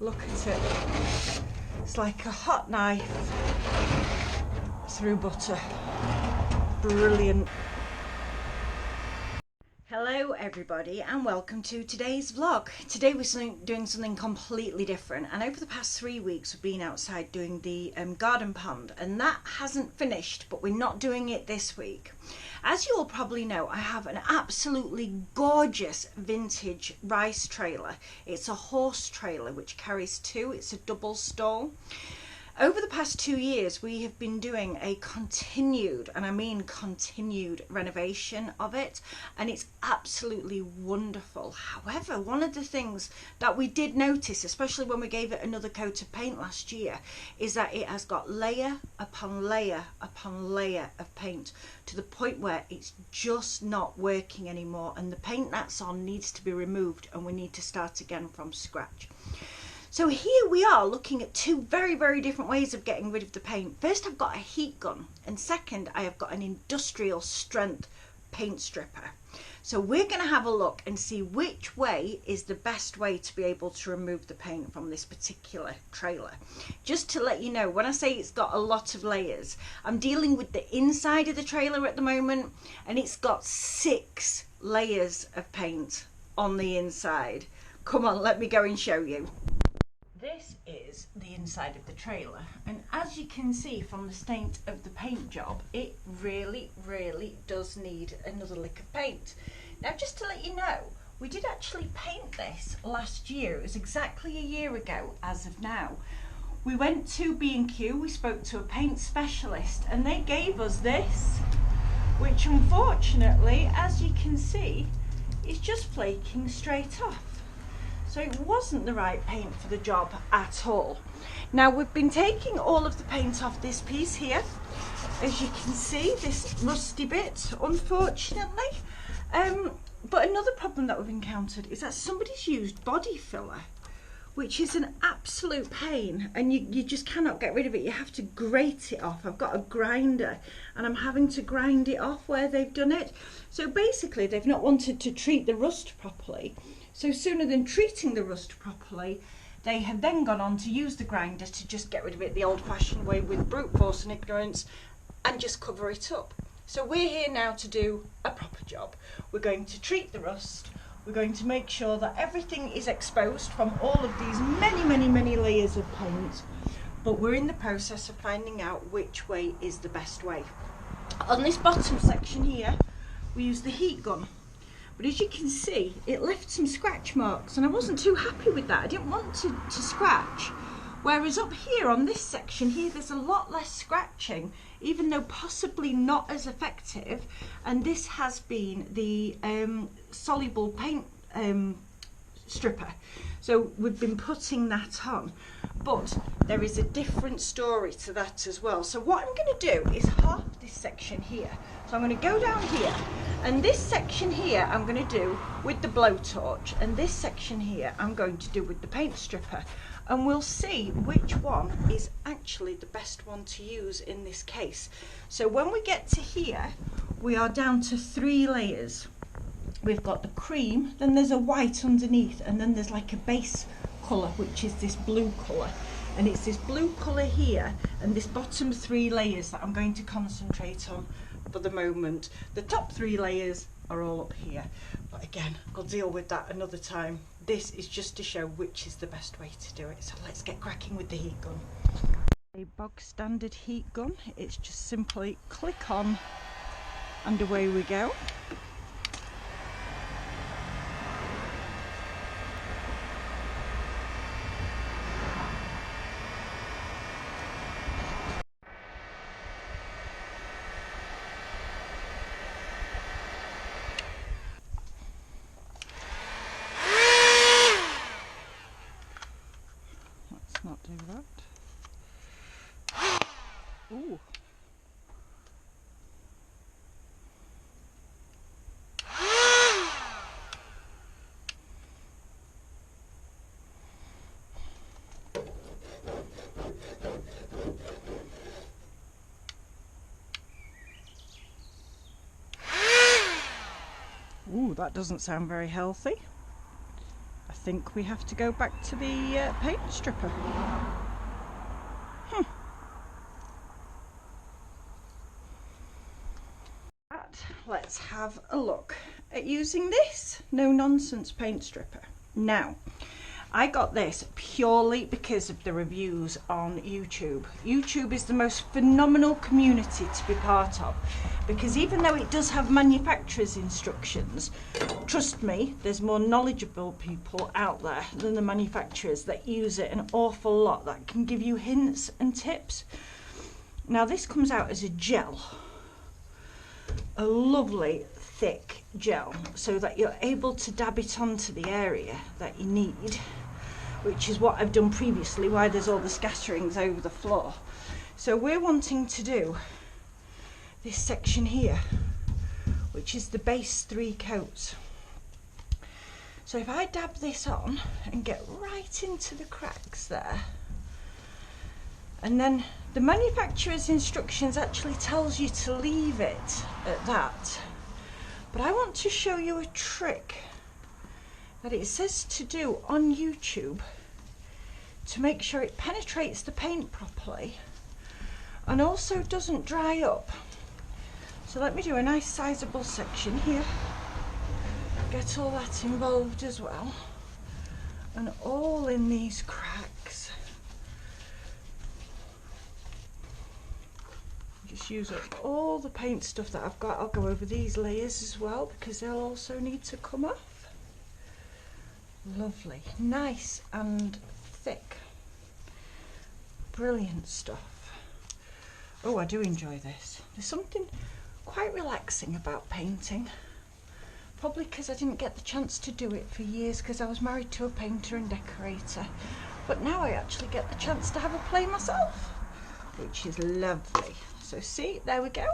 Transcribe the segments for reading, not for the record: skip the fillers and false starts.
Look at it. It's like a hot knife through butter. Brilliant. Hello everybody and welcome to today's vlog. Today we're doing something completely different, and over the past 3 weeks we've been outside doing the garden pond, and that hasn't finished, but we're not doing it this week. As you all probably know, I have an absolutely gorgeous vintage rice trailer. It's a horse trailer which carries two. It's a double stall. Over the past 2 years, we have been doing a continued, and I mean continued, renovation of it, and it's absolutely wonderful. However, one of the things that we did notice, especially when we gave it another coat of paint last year, is that it has got layer upon layer upon layer of paint to the point where it's just not working anymore, and the paint that's on needs to be removed, and we need to start again from scratch. So here we are looking at two very, very different ways of getting rid of the paint. First, I've got a heat gun, and second, I have got an industrial strength paint stripper. So we're going to have a look and see which way is the best way to be able to remove the paint from this particular trailer. Just to let you know, when I say it's got a lot of layers, I'm dealing with the inside of the trailer at the moment, and it's got 6 layers of paint on the inside. Come on, let me go and show you. This is the inside of the trailer, and as you can see from the state of the paint job, it really does need another lick of paint. Now, just to let you know, we did actually paint this last year. It was exactly a year ago as of now. We went to B&Q, we spoke to a paint specialist, and they gave us this, which unfortunately, as you can see, is just flaking straight off. So it wasn't the right paint for the job at all. Now, we've been taking all of the paint off this piece here. As you can see, this rusty bit, unfortunately. But another problem that we've encountered is that somebody's used body filler, which is an absolute pain, and you just cannot get rid of it. You have to grate it off. I've got a grinder and I'm having to grind it off where they've done it. So basically they've not wanted to treat the rust properly. So sooner than treating the rust properly, they have then gone on to use the grinder to just get rid of it the old-fashioned way with brute force and ignorance and just cover it up. So we're here now to do a proper job. We're going to treat the rust. We're going to make sure that everything is exposed from all of these many layers of paint, but we're in the process of finding out which way is the best way. On this bottom section here, we use the heat gun. But as you can see, it left some scratch marks, and I wasn't too happy with that. I didn't want to scratch. Whereas up here on this section here, there's a lot less scratching, even though possibly not as effective. And this has been the soluble paint stripper. So we've been putting that on. But there is a different story to that as well. So what I'm going to do is half this section here. So I'm going to go down here, and this section here I'm going to do with the blowtorch, and this section here I'm going to do with the paint stripper, and we'll see which one is actually the best one to use in this case. So when we get to here, we are down to 3 layers. We've got the cream, then there's a white underneath, and then there's like a base colour, which is this blue colour. And it's this blue colour here and this bottom 3 layers that I'm going to concentrate on for the moment. The top 3 layers are all up here, but again, I'll deal with that another time. This is just to show which is the best way to do it. So let's get cracking with the heat gun. A bog standard heat gun. It's just simply click on and away we go. Not do that. Ooh. Ooh, that doesn't sound very healthy. I think we have to go back to the paint stripper. Let's have a look at using this no-nonsense paint stripper. Now, I got this purely because of the reviews on YouTube. YouTube is the most phenomenal community to be part of, because even though it does have manufacturer's instructions, trust me, there's more knowledgeable people out there than the manufacturers that use it an awful lot, that can give you hints and tips. Now this comes out as a gel, a lovely thick gel, so that you're able to dab it onto the area that you need, which is what I've done previously, why there's all the scatterings over the floor. So we're wanting to do this section here, which is the base 3 coats. So if I dab this on and get right into the cracks there, and then the manufacturer's instructions actually tells you to leave it at that. But I want to show you a trick that it says to do on YouTube to make sure it penetrates the paint properly and also doesn't dry up. So let me do a nice sizable section here, get all that involved as well, and all in these cracks. Just use up all the paint stuff that I've got. I'll go over these layers as well because they'll also need to come off. Lovely, nice and thick, brilliant stuff. Oh, I do enjoy this. There's something quite relaxing about painting, probably because I didn't get the chance to do it for years because I was married to a painter and decorator, but now I actually get the chance to have a play myself, which is lovely. So see, there we go.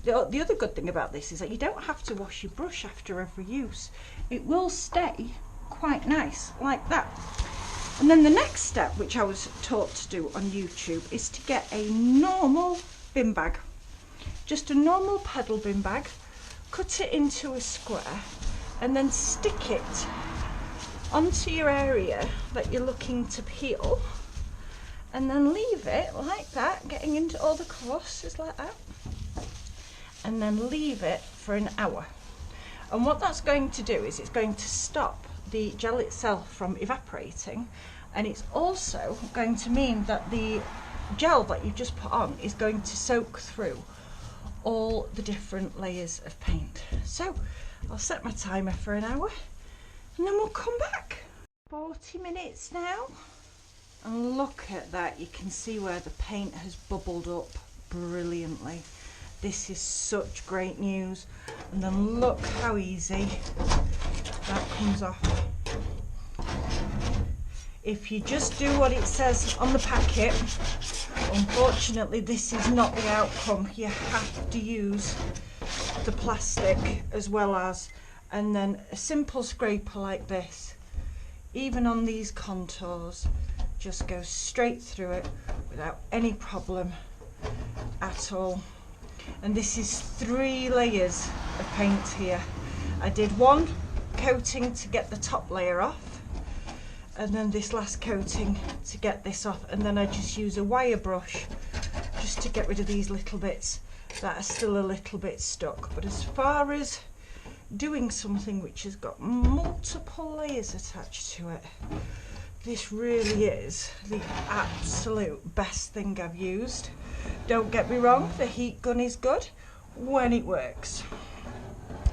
The other good thing about this is that you don't have to wash your brush after every use. It will stay quite nice like that. And then the next step, which I was taught to do on YouTube, is to get a normal bin bag, just a normal pedal bin bag, cut it into a square and then stick it onto your area that you're looking to peel, and then leave it like that, getting into all the crevices like that, and then leave it for an hour. And what that's going to do is it's going to stop the gel itself from evaporating, and it's also going to mean that the gel that you've just put on is going to soak through all the different layers of paint. So I'll set my timer for an hour and then we'll come back. 40 minutes now. And look at that, you can see where the paint has bubbled up brilliantly. This is such great news. And then look how easy that comes off. If you just do what it says on the packet, unfortunately this is not the outcome. You have to use the plastic as well as, and then a simple scraper like this, even on these contours, just goes straight through it without any problem at all. And this is 3 layers of paint here. I did 1 coating to get the top layer off, and then this last coating to get this off, and then I just use a wire brush just to get rid of these little bits that are still a little bit stuck. But as far as doing something which has got multiple layers attached to it, this really is the absolute best thing I've used. Don't get me wrong, the heat gun is good when it works.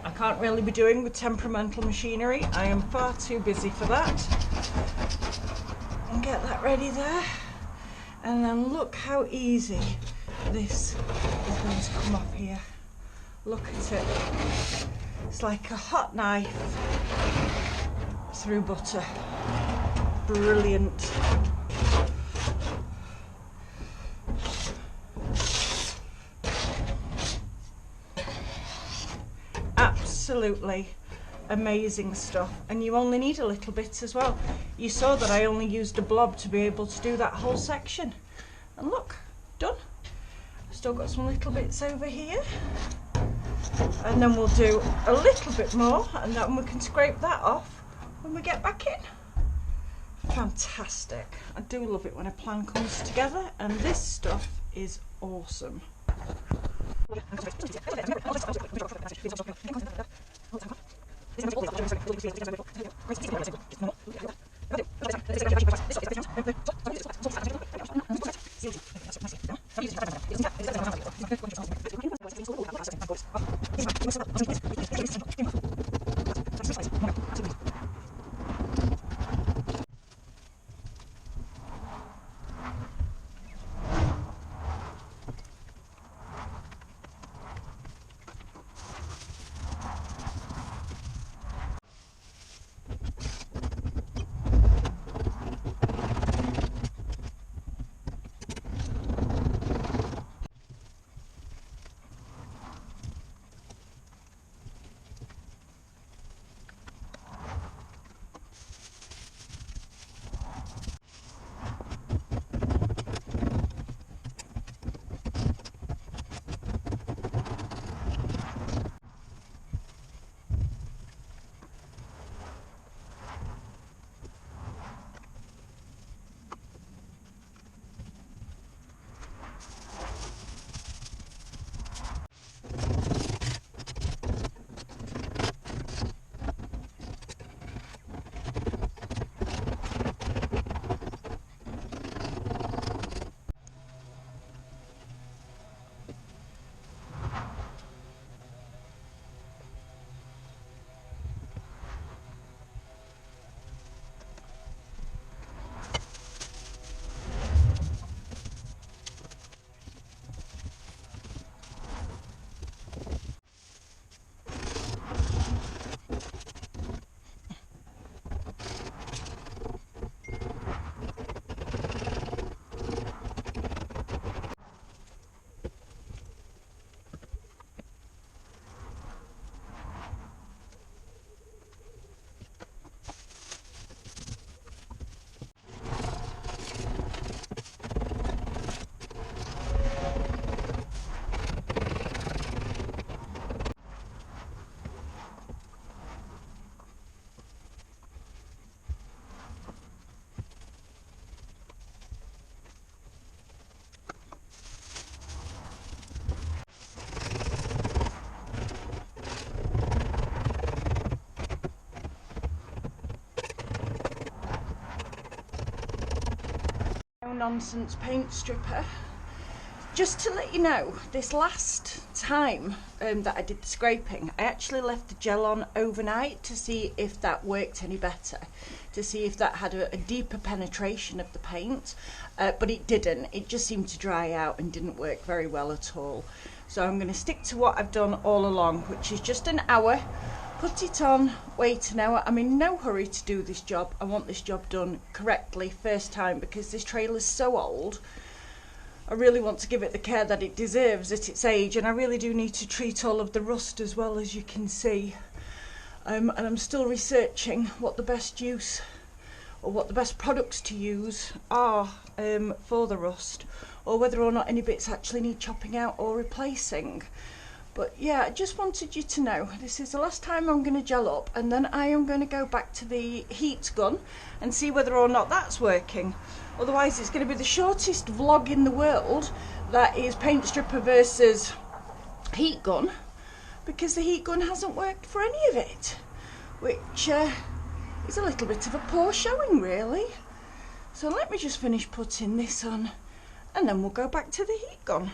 I can't really be doing with temperamental machinery. I am far too busy for that. And get that ready there. And then look how easy this is going to come off here. Look at it. It's like a hot knife through butter. Brilliant. Absolutely amazing stuff, and you only need a little bit as well. You saw that I only used a blob to be able to do that whole section, and look, done. Still got some little bits over here, and then we'll do a little bit more and then we can scrape that off when we get back in. Fantastic. I do love it when a plan comes together, and this stuff is awesome. Nonsense paint stripper. Just to let you know, this last time that I did the scraping, I actually left the gel on overnight to see if that worked any better, to see if that had a deeper penetration of the paint, but it didn't. It just seemed to dry out and didn't work very well at all. So I'm going to stick to what I've done all along, which is just an hour. Put it on, wait an hour. I'm in no hurry to do this job. I want this job done correctly first time because this trailer's so old. I really want to give it the care that it deserves at its age, and I really do need to treat all of the rust as well, as you can see. And I'm still researching what the best use or what the best products to use are for the rust, or whether or not any bits actually need chopping out or replacing. But yeah, I just wanted you to know this is the last time I'm going to gel up, and then I am going to go back to the heat gun and see whether or not that's working. Otherwise it's going to be the shortest vlog in the world that is paint stripper versus heat gun, because the heat gun hasn't worked for any of it, which is a little bit of a poor showing really. So let me just finish putting this on and then we'll go back to the heat gun.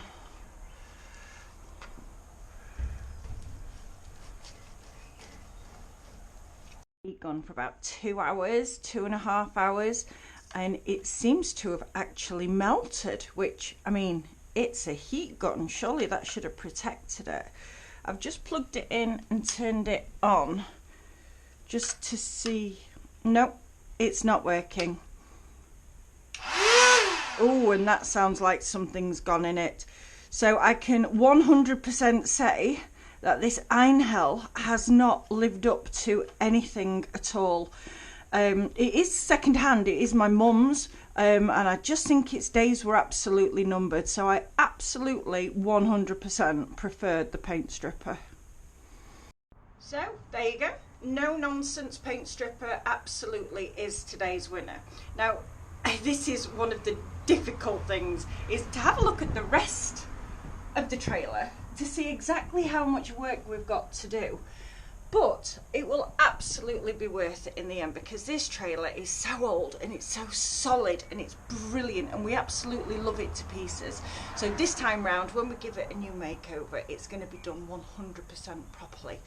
Heat gun for about 2 hours, 2.5 hours, and it seems to have actually melted, which, I mean, it's a heat gun, surely that should have protected it. I've just plugged it in and turned it on just to see. Nope, it's not working. Oh, and that sounds like something's gone in it. So I can 100% say that this Einhell has not lived up to anything at all. It is second hand, it is my mum's, and I just think its days were absolutely numbered, so I absolutely 100% preferred the paint stripper. So there you go, No Nonsense paint stripper absolutely is today's winner. Now, this is one of the difficult things, is to have a look at the rest of the trailer to see exactly how much work we've got to do. But it will absolutely be worth it in the end, because this trailer is so old and it's so solid and it's brilliant and we absolutely love it to pieces. So this time round, when we give it a new makeover, it's going to be done 100% properly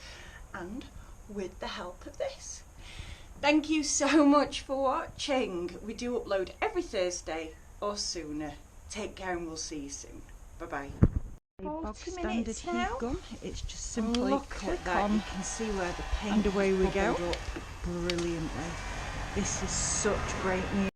and with the help of this. Thank you so much for watching. We do upload every Thursday or sooner. Take care and we'll see you soon. Bye bye. Bog standard heat gun. It's just simply Look click at that. on You can see where the paint and away we go. bubbled up brilliantly. This is such great news.